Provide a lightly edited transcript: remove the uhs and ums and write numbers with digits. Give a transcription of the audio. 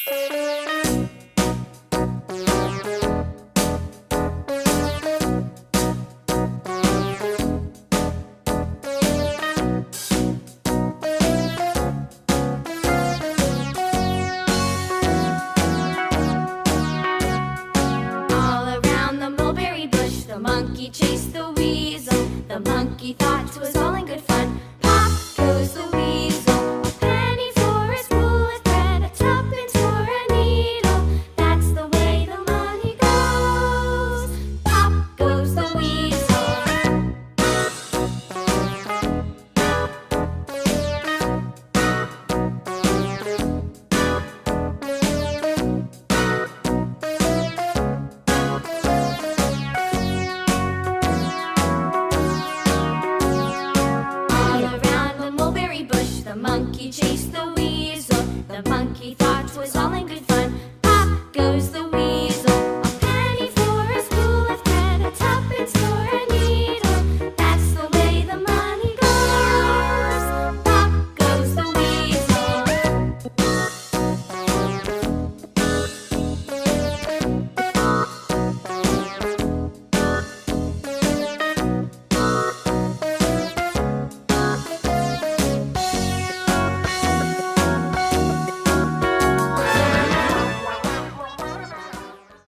All around the mulberry bush, the monkey chased the weasel. The monkey thought 'twas all in good fun. Pop goes the weasel. A penny for a spool of thread, a tuppence for a needle. That's the way the money goes. Pop goes the weasel. All around the mulberry bush, the monkey chased the weasel. The monkey thought 'twas all in good fun. Pop goes the